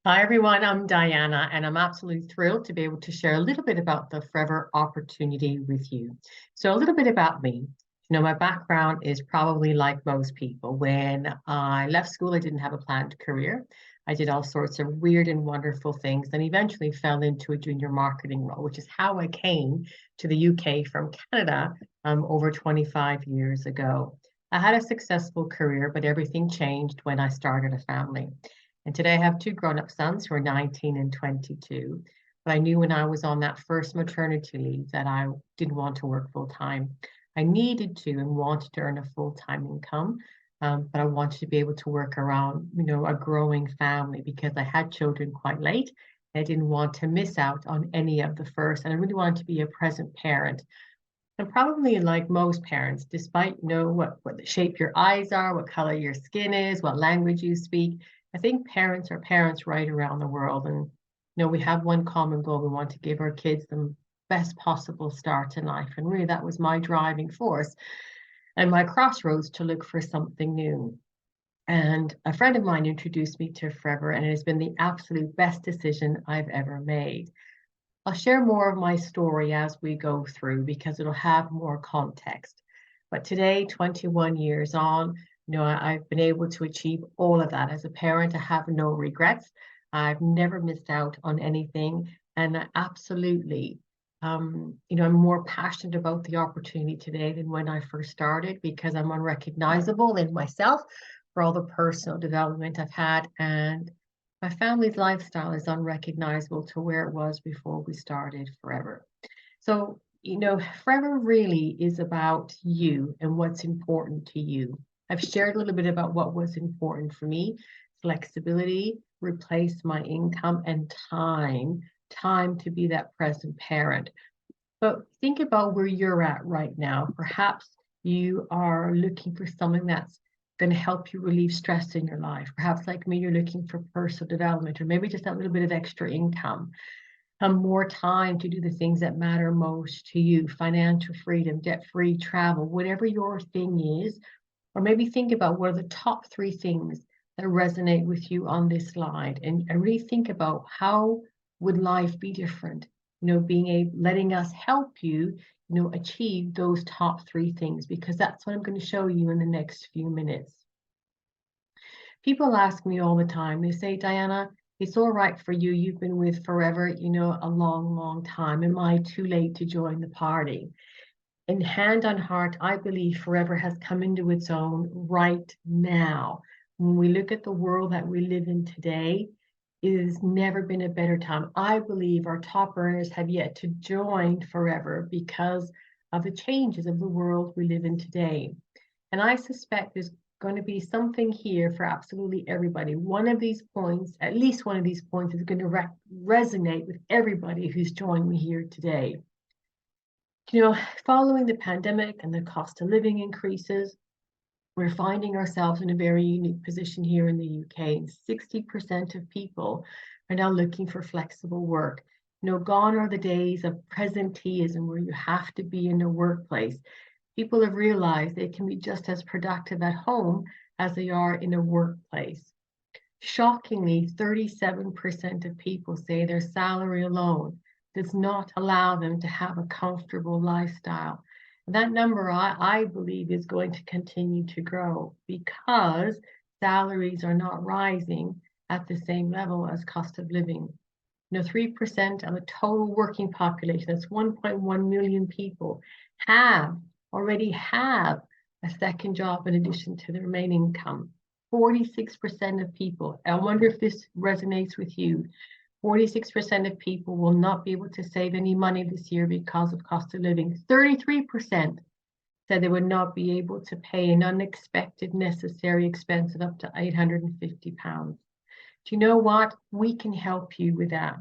Hi, everyone. I'm Diana, and I'm absolutely thrilled to be able to share a little bit about the Forever opportunity with you. So, a little bit about me. My background is probably like most people. When I left school, I didn't have a planned career. I did all sorts of weird and wonderful things, and eventually fell into a junior marketing role, which is how I came to the UK from Canada over 25 years ago. I had a successful career, but everything changed when I started a family. And today I have two grown-up sons who are 19 and 22. But I knew when I was on that first maternity leave that I didn't want to work full time. I needed to and wanted to earn a full-time income, but I wanted to be able to work around, a growing family because I had children quite late. I didn't want to miss out on any of the first, and I really wanted to be a present parent. And probably like most parents, despite what the shape your eyes are, what color your skin is, what language you speak, I think parents are parents right around the world. And we have one common goal. We want to give our kids the best possible start in life. And really that was my driving force and my crossroads to look for something new. And a friend of mine introduced me to Forever, and it has been the absolute best decision I've ever made. I'll share more of my story as we go through because it'll have more context. But today, 21 years on, I've been able to achieve all of that. As a parent, I have no regrets. I've never missed out on anything. And I absolutely, I'm more passionate about the opportunity today than when I first started because I'm unrecognizable in myself for all the personal development I've had. And my family's lifestyle is unrecognizable to where it was before we started Forever. So, Forever really is about you and what's important to you. I've shared a little bit about what was important for me: flexibility, replace my income, and time to be that present parent. But think about where you're at right now. Perhaps you are looking for something that's going to help you relieve stress in your life. Perhaps, like me, you're looking for personal development or maybe just that little bit of extra income, more time to do the things that matter most to you: financial freedom, debt-free travel, whatever your thing is. Or maybe think about what are the top three things that resonate with you on this slide, and really think about how would life be different, letting us help you, achieve those top three things, because that's what I'm going to show you in the next few minutes. People ask me all the time, they say, Diana, it's all right for you. You've been with Forever, a long, long time. Am I too late to join the party? And hand on heart, I believe Forever has come into its own right now. When we look at the world that we live in today, it has never been a better time. I believe our top earners have yet to join Forever because of the changes of the world we live in today. And I suspect there's going to be something here for absolutely everybody. One of these points, at least one of these points, is going to resonate with everybody who's joined me here today. Following the pandemic and the cost of living increases, we're finding ourselves in a very unique position here in the UK. 60% of people are now looking for flexible work. Gone are the days of presenteeism where you have to be in a workplace. People have realized they can be just as productive at home as they are in a workplace. Shockingly, 37% of people say their salary alone does not allow them to have a comfortable lifestyle. And that number, I believe, is going to continue to grow because salaries are not rising at the same level as cost of living. 3% of the total working population, that's 1.1 million people, already have a second job in addition to their main income. 46% of people, I wonder if this resonates with you, 46% of people will not be able to save any money this year because of cost of living. 33% said they would not be able to pay an unexpected necessary expense of up to £850. Do you know what? We can help you with that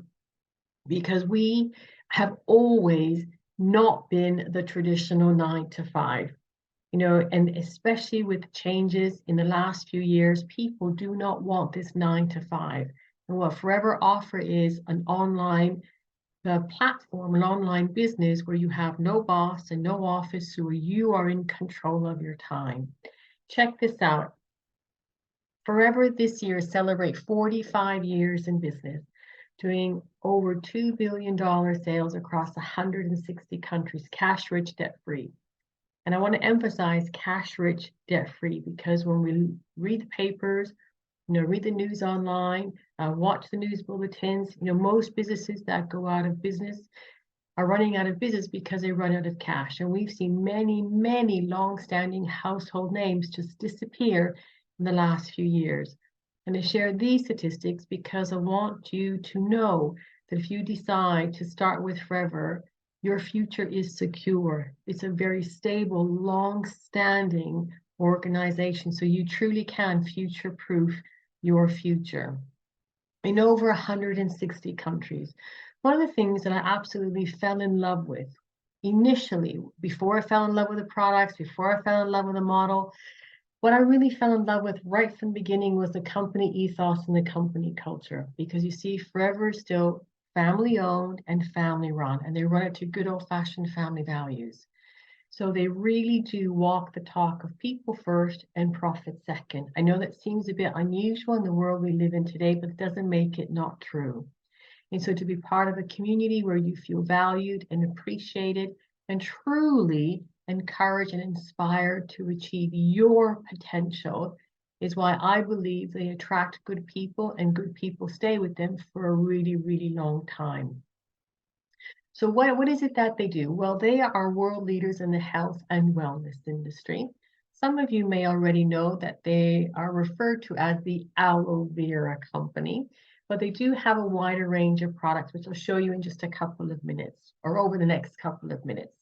because we have always not been the traditional 9 to 5. And especially with changes in the last few years, people do not want this 9 to 5. And what Forever offer is an online platform, an online business where you have no boss and no office, so you are in control of your time. Check this out. Forever this year celebrate 45 years in business, doing over $2 billion sales across 160 countries, cash rich, debt free. And I want to emphasize cash rich, debt free, because when we read the papers, read the news online, watch the news bulletins, most businesses that go out of business are running out of business because they run out of cash. And we've seen many, many long-standing household names just disappear in the last few years. And I share these statistics because I want you to know that if you decide to start with Forever, your future is secure. It's a very stable, long-standing organization, so you truly can future-proof your future. In over 160 countries. One of the things that I absolutely fell in love with initially, before I fell in love with the products, before I fell in love with the model, what I really fell in love with right from the beginning was the company ethos and the company culture. Because you see, Forever is still family owned and family run, and they run it to good old-fashioned family values. So they really do walk the talk of people first and profit second. I know that seems a bit unusual in the world we live in today, but it doesn't make it not true. And so to be part of a community where you feel valued and appreciated and truly encouraged and inspired to achieve your potential is why I believe they attract good people, and good people stay with them for a really, really long time. So what is it that they do? Well, they are world leaders in the health and wellness industry. Some of you may already know that they are referred to as the Aloe Vera Company, but they do have a wider range of products, which I'll show you in just a couple of minutes, or over the next couple of minutes.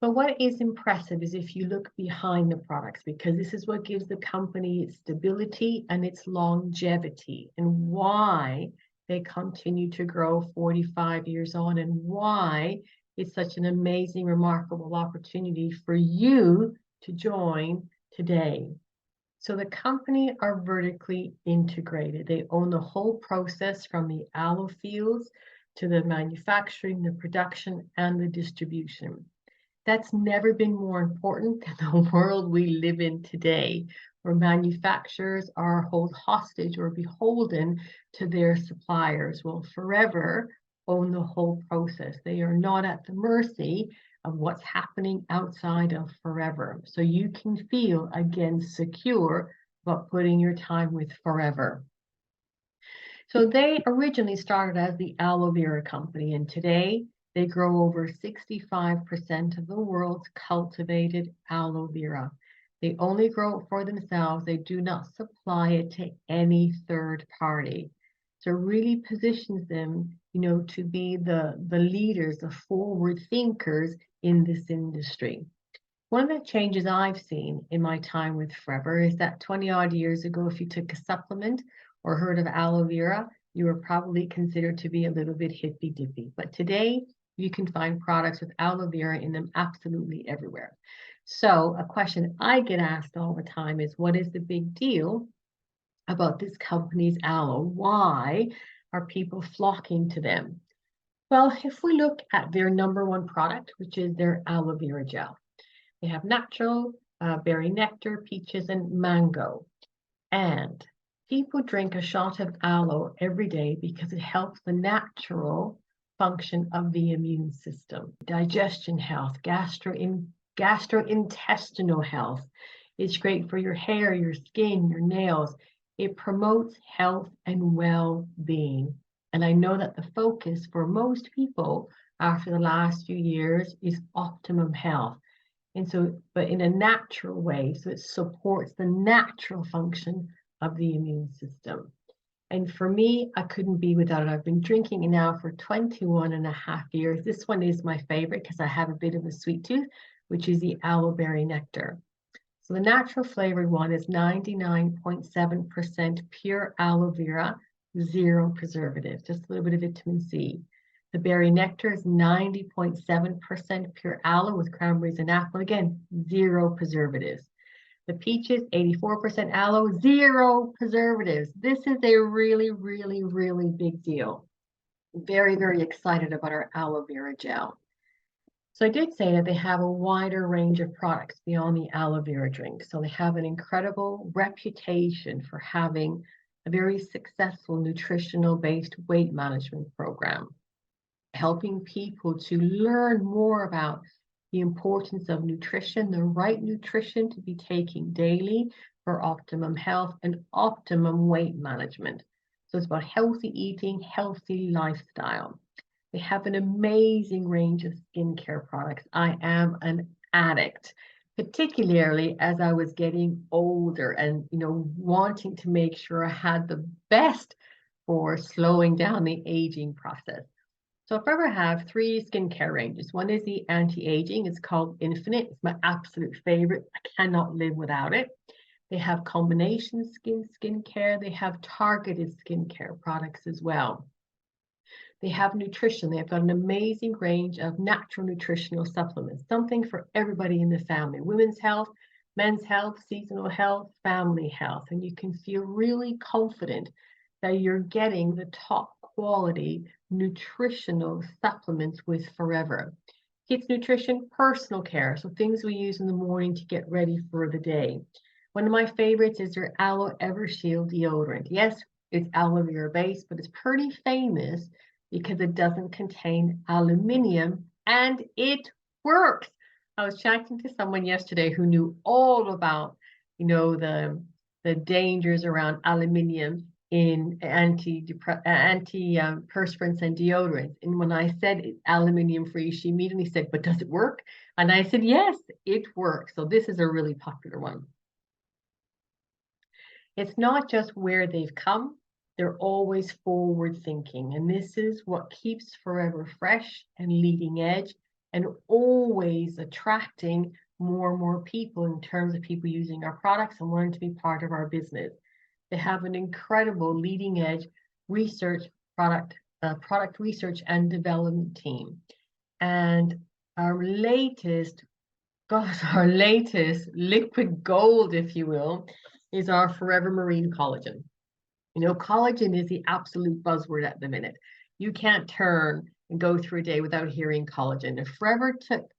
But what is impressive is if you look behind the products, because this is what gives the company its stability and its longevity, and why they continue to grow 45 years on, and why it's such an amazing, remarkable opportunity for you to join today. So the company are vertically integrated. They own the whole process from the aloe fields to the manufacturing, the production, and the distribution. That's never been more important than the world we live in today, where manufacturers are held hostage or beholden to their suppliers. Well, Forever own the whole process. They are not at the mercy of what's happening outside of Forever. So you can feel, again, secure about putting your time with Forever. So they originally started as the Aloe Vera Company, and today they grow over 65% of the world's cultivated aloe vera. They only grow it for themselves. They do not supply it to any third party. So it really positions them, to be the leaders, the forward thinkers in this industry. One of the changes I've seen in my time with Forever is that 20 odd years ago, if you took a supplement or heard of aloe vera, you were probably considered to be a little bit hippy dippy. But today, you can find products with aloe vera in them absolutely everywhere. So a question I get asked all the time is, what is the big deal about this company's aloe? Why are people flocking to them? Well, if we look at their number one product, which is their aloe vera gel, they have natural, berry nectar, peaches, and mango. And people drink a shot of aloe every day because it helps the natural function of the immune system, digestion health, gastrointestinal health. It's great for your hair, your skin, your nails. It promotes health and well-being. And I know that the focus for most people after the last few years is optimum health. And so, but in a natural way, so it supports the natural function of the immune system. And for me, I couldn't be without it. I've been drinking it now for 21 and a half years. This one is my favorite because I have a bit of a sweet tooth, which is the aloe berry nectar. So the natural flavored one is 99.7% pure aloe vera, 0 preservatives, just a little bit of vitamin C. The berry nectar is 90.7% pure aloe with cranberries and apple. Again, 0 preservatives. The peaches, 84% aloe, 0 preservatives. This is a really, really, really big deal. Very, very excited about our aloe vera gel. So I did say that they have a wider range of products beyond the aloe vera drink. So they have an incredible reputation for having a very successful nutritional based weight management program, helping people to learn more about the importance of nutrition, the right nutrition to be taking daily for optimum health and optimum weight management. So it's about healthy eating, healthy lifestyle. They have an amazing range of skincare products. I am an addict, particularly as I was getting older and, wanting to make sure I had the best for slowing down the aging process. So Forever have three skincare ranges. One is the anti-aging. It's called Infinite. It's my absolute favorite. I cannot live without it. They have combination skincare. They have targeted skincare products as well. They have nutrition. They've got an amazing range of natural nutritional supplements, something for everybody in the family, women's health, men's health, seasonal health, family health. And you can feel really confident that you're getting the top quality nutritional supplements with Forever. Kids nutrition, personal care, so things we use in the morning to get ready for the day. One of my favorites is their Aloe Evershield deodorant. Yes, it's aloe vera based, but it's pretty famous because it doesn't contain aluminium and it works. I was chatting to someone yesterday who knew all about, the dangers around aluminium in antiperspirants and deodorants. And when I said it's aluminium free, she immediately said, "But does it work?" And I said, "Yes, it works." So this is a really popular one. It's not just where they've come, they're always forward thinking. And this is what keeps Forever fresh and leading edge and always attracting more and more people in terms of people using our products and wanting to be part of our business. They have an incredible leading edge research product research and development team. And our latest liquid gold, if you will, is our Forever Marine Collagen. Collagen is the absolute buzzword at the minute. You can't turn and go through a day without hearing collagen. And Forever took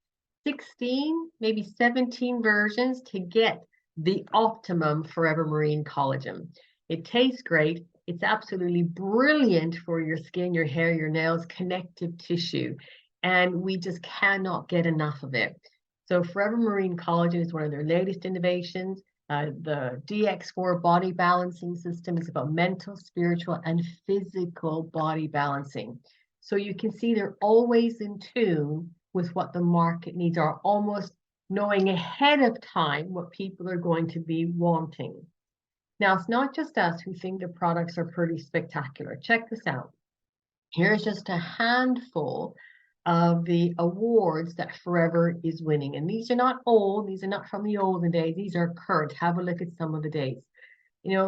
16, maybe 17 versions to get the optimum Forever Marine Collagen. It tastes great. It's absolutely brilliant for your skin, your hair, your nails, connective tissue. And we just cannot get enough of it. So Forever Marine Collagen is one of their latest innovations. The DX4 body balancing system is about mental, spiritual, and physical body balancing. So you can see they're always in tune with what the market needs, are almost knowing ahead of time what people are going to be wanting. Now, it's not just us who think the products are pretty spectacular. Check this out. Here's just a handful of the awards that Forever is winning. And these are not old, these are not from the olden days, these are current. Have a look at some of the dates.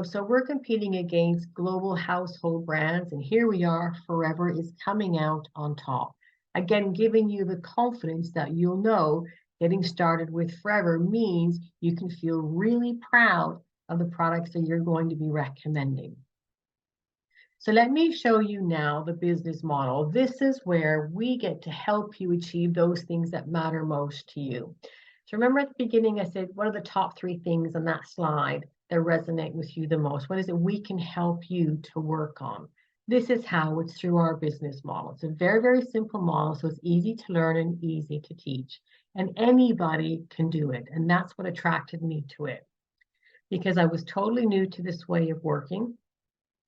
So we're competing against global household brands, and here we are, Forever is coming out on top. Again, giving you the confidence that you'll know getting started with Forever means you can feel really proud of the products that you're going to be recommending. So let me show you now the business model. This is where we get to help you achieve those things that matter most to you. So remember at the beginning, I said, what are the top 3 things on that slide that resonate with you the most? What is it we can help you to work on? This is how it's through our business model. It's a very, very simple model, so it's easy to learn and easy to teach. And anybody can do it. And that's what attracted me to it. Because I was totally new to this way of working.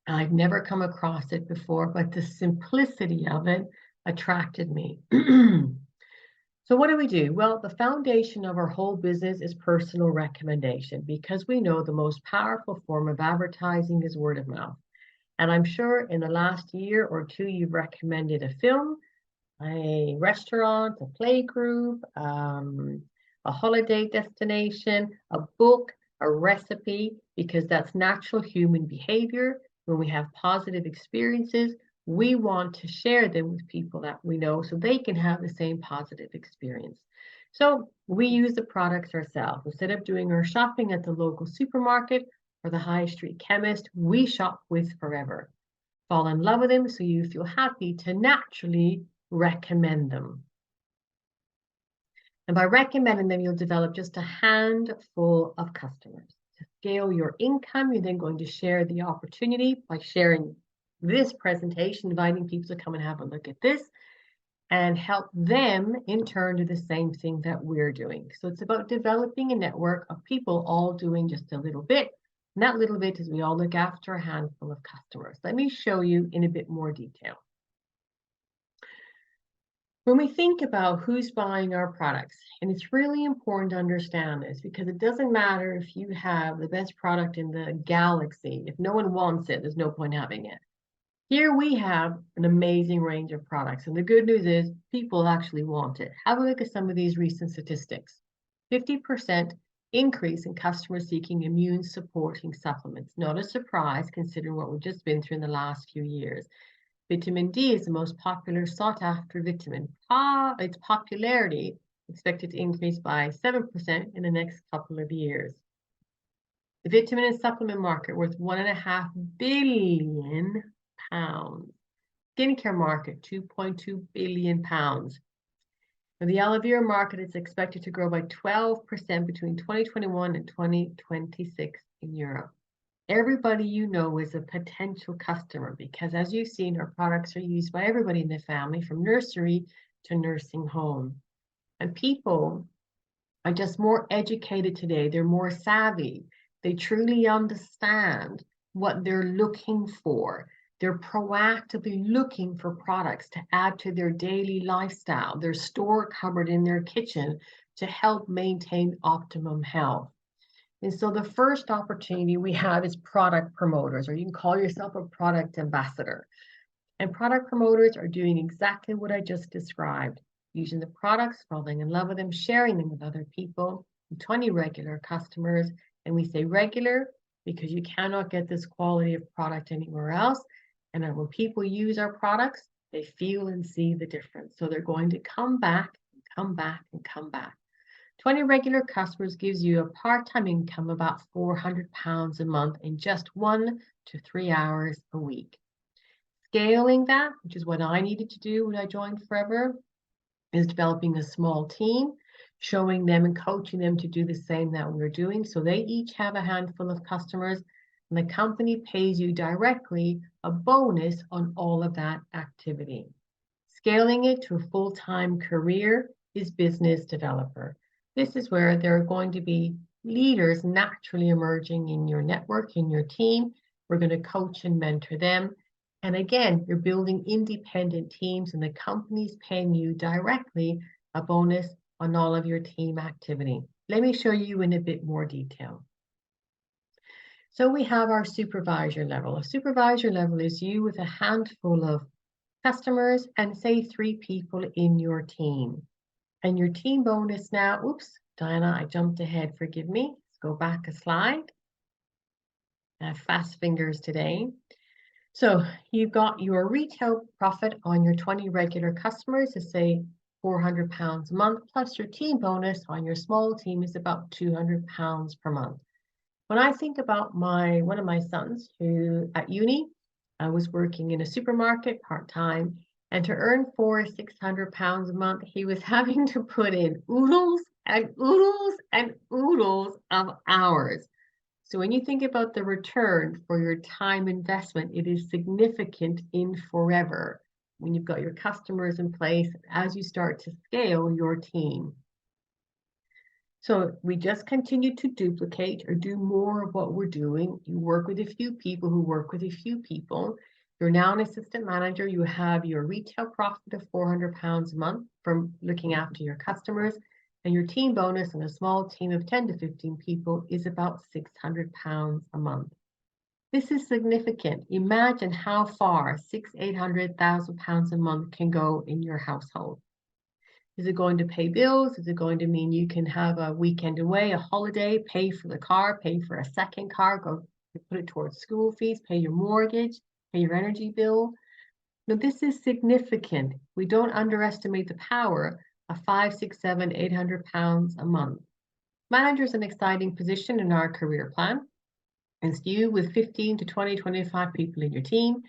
I've never come across it before, but the simplicity of it attracted me. So what do? Well, the foundation of our whole business is personal recommendation, because we know the most powerful form of advertising is word of mouth. And I'm sure in the last year or 2, you've recommended a film, a restaurant, a play group, a holiday destination, a book, a recipe, because that's natural human behavior. When we have positive experiences, we want to share them with people that we know so they can have the same positive experience. So we use the products ourselves. Instead of doing our shopping at the local supermarket or the high street chemist, we shop with Forever. Fall in love with them so you feel happy to naturally recommend them. And by recommending them, you'll develop just a handful of customers. To scale your income, you're then going to share the opportunity by sharing this presentation, inviting people to come and have a look at this, and help them in turn do the same thing that we're doing. So it's about developing a network of people all doing just a little bit. And that little bit is we all look after a handful of customers. Let me show you in a bit more detail. When we think about who's buying our products, and it's really important to understand this because it doesn't matter if you have the best product in the galaxy. If no one wants it, there's no point having it. Here we have an amazing range of products, and the good news is people actually want it. Have a look at some of these recent statistics. 50% increase in customers seeking immune supporting supplements. Not a surprise considering what we've just been through in the last few years. Vitamin D is the most popular sought after vitamin. Its popularity expected to increase by 7% in the next couple of years. The vitamin and supplement market worth £1.5 billion. Skincare market, £2.2 billion. Now, the aloe vera market is expected to grow by 12% between 2021 and 2026 in Europe. Everybody you know is a potential customer because, as you've seen, our products are used by everybody in the family, from nursery to nursing home. And people are just more educated today. They're more savvy. They truly understand what they're looking for. They're proactively looking for products to add to their daily lifestyle, their store cupboard in their kitchen to help maintain optimum health. And so the first opportunity we have is product promoters, or you can call yourself a product ambassador. And product promoters are doing exactly what I just described, using the products, falling in love with them, sharing them with other people, 20 regular customers. And we say regular because you cannot get this quality of product anywhere else. And then when people use our products, they feel and see the difference. So they're going to come back, and come back, and come back. 20 regular customers gives you a part-time income of about £400 a month in just 1 to 3 hours a week. Scaling that, which is what I needed to do when I joined Forever, is developing a small team, showing them and coaching them to do the same that we're doing. So they each have a handful of customers, and the company pays you directly a bonus on all of that activity. Scaling it to a full-time career is business developer. This is where there are going to be leaders naturally emerging in your network, in your team. We're going to coach and mentor them. And again, you're building independent teams, and the company's paying you directly a bonus on all of your team activity. Let me show you in a bit more detail. So we have our supervisor level. A supervisor level is you with a handful of customers and say 3 people in your team. And your team bonus now, oops, Diana, I jumped ahead, forgive me. Let's go back a slide. I have fast fingers today. So you've got your retail profit on your 20 regular customers is say £400 a month, plus your team bonus on your small team is about £200 per month. When I think about one of my sons who at uni, I was working in a supermarket part-time, and to earn £600 a month, he was having to put in oodles and oodles and oodles of hours. So when you think about the return for your time investment, it is significant in Forever when you've got your customers in place as you start to scale your team. So we just continue to duplicate or do more of what we're doing. You work with a few people who work with a few people. You're now an assistant manager. You have your retail profit of £400 a month from looking after your customers. And your team bonus and a small team of 10 to 15 people is about £600 a month. This is significant. Imagine how far £800,000 a month can go in your household. Is it going to pay bills? Is it going to mean you can have a weekend away, a holiday, pay for the car, pay for a second car, go put it towards school fees, pay your mortgage, pay your energy bill? Now, this is significant. We don't underestimate the power of £500, £600, £700, £800 a month. Manager is an exciting position in our career plan. It's you with 15 to 20, 25 people in your team.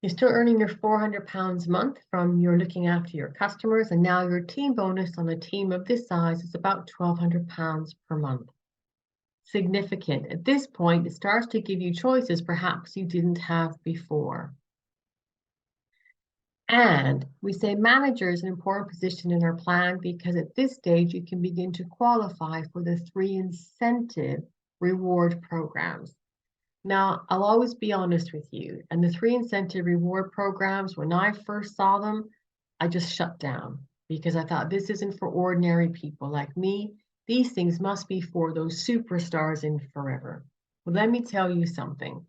You're still earning your £400 a month from your looking after your customers, and now your team bonus on a team of this size is about £1,200 per month. Significant. At this point, it starts to give you choices perhaps you didn't have before. And we say manager is an important position in our plan because at this stage, you can begin to qualify for the 3 incentive reward programs. Now, I'll always be honest with you, and the 3 incentive reward programs, when I first saw them, I just shut down because I thought this isn't for ordinary people like me. These things must be for those superstars in Forever. Well, let me tell you something.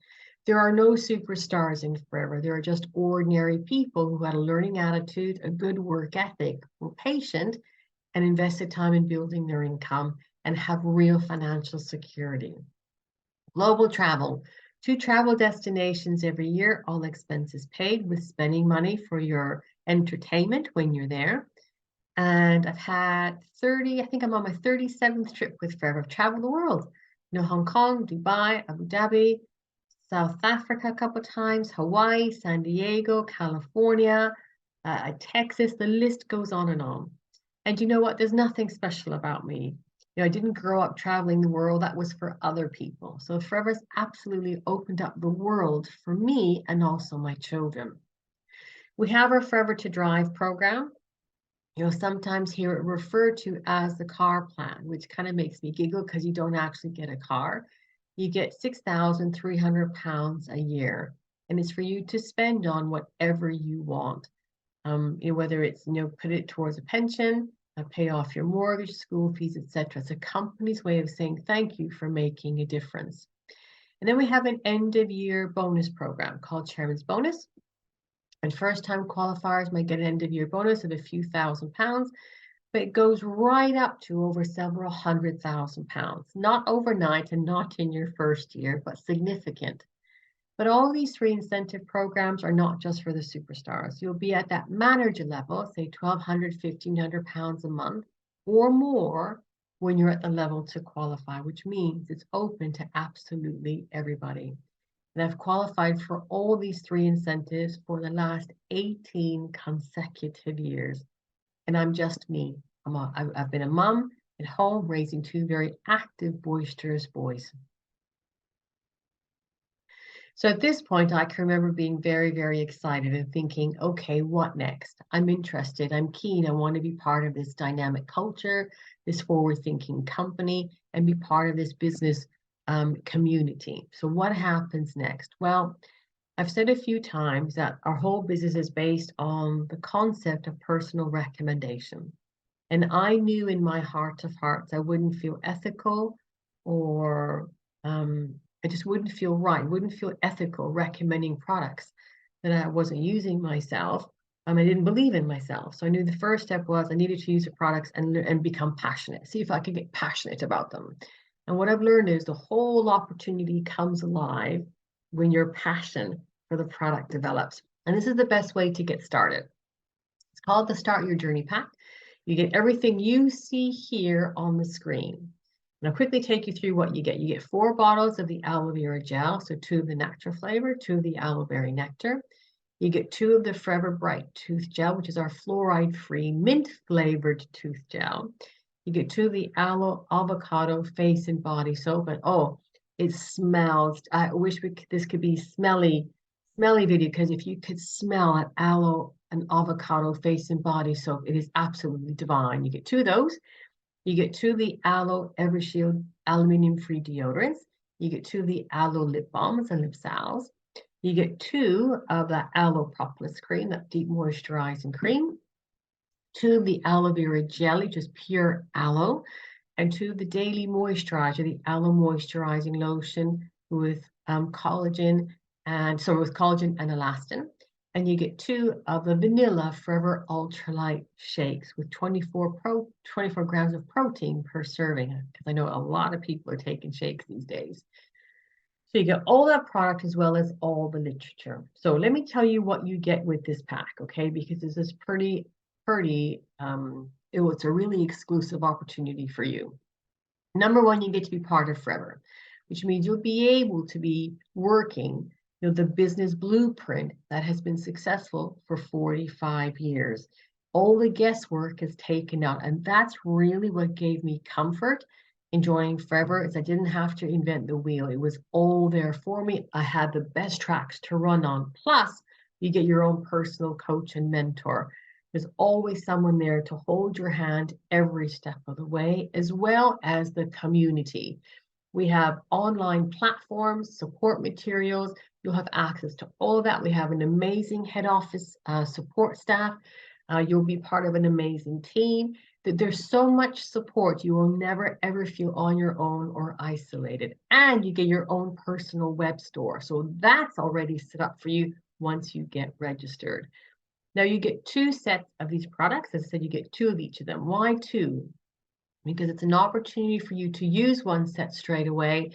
There are no superstars in Forever. There are just ordinary people who had a learning attitude, a good work ethic, were patient, and invested time in building their income and have real financial security. Global travel, 2 travel destinations every year, all expenses paid, with spending money for your entertainment when you're there. And I've had 30, I think I'm on my 37th trip with Forever. I've traveled the world, Hong Kong, Dubai, Abu Dhabi, South Africa a couple of times, Hawaii, San Diego, California, Texas, the list goes on and on. And you know what? There's nothing special about me. I didn't grow up traveling the world. That was for other people. So Forever's absolutely opened up the world for me and also my children. We have our Forever to Drive program. Sometimes hear it referred to as the car plan, which kind of makes me giggle because you don't actually get a car. You get £6,300 a year, and it's for you to spend on whatever you want. Whether it's, put it towards a pension, pay off your mortgage, school fees, etc. It's a company's way of saying thank you for making a difference. And then we have an end of year bonus program called Chairman's Bonus. And first time qualifiers might get an end of year bonus of a few £1,000s, but it goes right up to over several £100,000. Not overnight and not in your first year, but significant. But all these 3 incentive programs are not just for the superstars. You'll be at that manager level, say £1,200, £1,500 a month or more when you're at the level to qualify, which means it's open to absolutely everybody. And I've qualified for all these 3 incentives for the last 18 consecutive years. And I'm just me. I've been a mom at home raising 2 very active, boisterous boys. So at this point, I can remember being very, very excited and thinking, okay, what next? I'm interested, I'm keen, I want to be part of this dynamic culture, this forward-thinking company, and be part of this business community. So what happens next? Well, I've said a few times that our whole business is based on the concept of personal recommendation. And I knew in my heart of hearts, I wouldn't feel ethical or I just wouldn't feel right, wouldn't feel ethical recommending products that I wasn't using myself. I didn't believe in myself. So I knew the first step was I needed to use the products and become passionate, see if I could get passionate about them. And what I've learned is the whole opportunity comes alive when your passion for the product develops. And this is the best way to get started. It's called the Start Your Journey Pack. You get everything you see here on the screen. And I'll quickly take you through what you get. You get 4 bottles of the aloe vera gel, so 2 of the natural flavor, 2 of the aloe berry nectar. You get 2 of the Forever Bright Tooth Gel, which is our fluoride-free mint-flavored tooth gel. You get 2 of the aloe avocado face and body soap, and oh, it smells. I wish this could be smelly video, because if you could smell an aloe and avocado face and body soap, it is absolutely divine. You get 2 of those. You get 2 of the Aloe Evershield aluminum-free deodorants. You get 2 of the Aloe lip balms and lip salves. You get 2 of the Aloe Propolis cream, that deep moisturizing cream. 2 of the aloe vera jelly, just pure aloe. And 2 of the Daily Moisturizer, the Aloe Moisturizing Lotion with collagen and elastin. And you get 2 of the vanilla Forever Ultralight shakes with 24 grams of protein per serving, because I know a lot of people are taking shakes these days. So you get all that product as well as all the literature. So let me tell you what you get with this pack, okay? Because this is it's a really exclusive opportunity for you. Number 1, you get to be part of Forever, which means you'll be able to be working the business blueprint that has been successful for 45 years. All the guesswork is taken out, and that's really what gave me comfort in joining Forever, is I didn't have to invent the wheel. It was all there for me. I had the best tracks to run on. Plus, you get your own personal coach and mentor. There's always someone there to hold your hand every step of the way, as well as the community. We have online platforms, support materials. You'll have access to all of that. We have an amazing head office support staff. You'll be part of an amazing team. There's so much support. You will never ever feel on your own or isolated. And you get your own personal web store. So that's already set up for you once you get registered. Now you get 2 sets of these products. As I said, you get 2 of each of them. Why 2? Because it's an opportunity for you to use one set straight away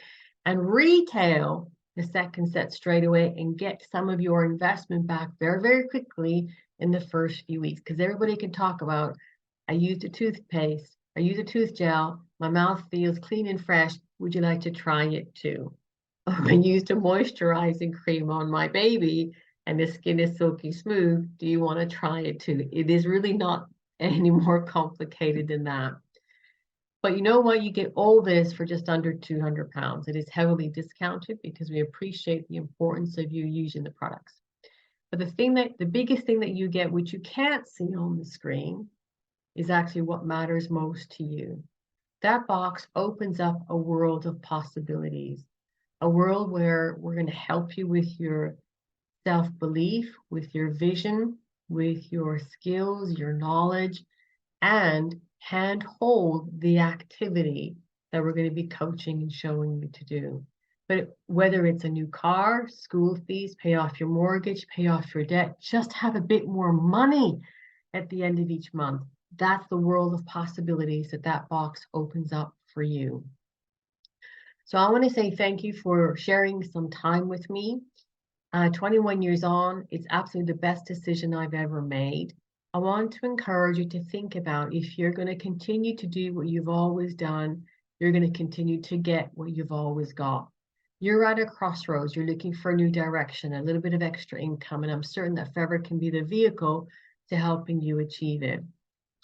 and retail the second set straight away and get some of your investment back very, very quickly in the first few weeks. Because everybody can talk about, I used a toothpaste, I use a tooth gel, my mouth feels clean and fresh. Would you like to try it too? I used a moisturizing cream on my baby and the skin is silky smooth. Do you want to try it too? It is really not any more complicated than that. But you know what? You get all this for just under £200. It is heavily discounted because we appreciate the importance of you using the products. But the biggest thing that you get, which you can't see on the screen, is actually what matters most to you. That box opens up a world of possibilities, a world where we're going to help you with your self-belief, with your vision, with your skills, your knowledge, and handhold the activity that we're going to be coaching and showing you to do. But whether it's a new car, school fees, pay off your mortgage, pay off your debt, just have a bit more money at the end of each month. That's the world of possibilities that box opens up for you. So I want to say thank you for sharing some time with me. 21 years on, it's absolutely the best decision I've ever made. I want to encourage you to think about, if you're going to continue to do what you've always done, you're going to continue to get what you've always got. You're at a crossroads, you're looking for a new direction, a little bit of extra income, and I'm certain that Forever can be the vehicle to helping you achieve it.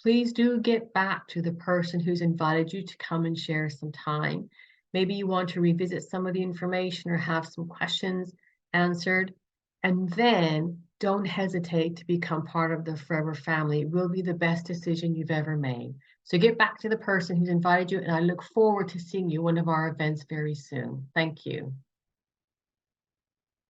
Please do get back to the person who's invited you to come and share some time. Maybe you want to revisit some of the information or have some questions answered, and then don't hesitate to become part of the Forever family. It will be the best decision you've ever made. So get back to the person who's invited you, and I look forward to seeing you at one of our events very soon. Thank you.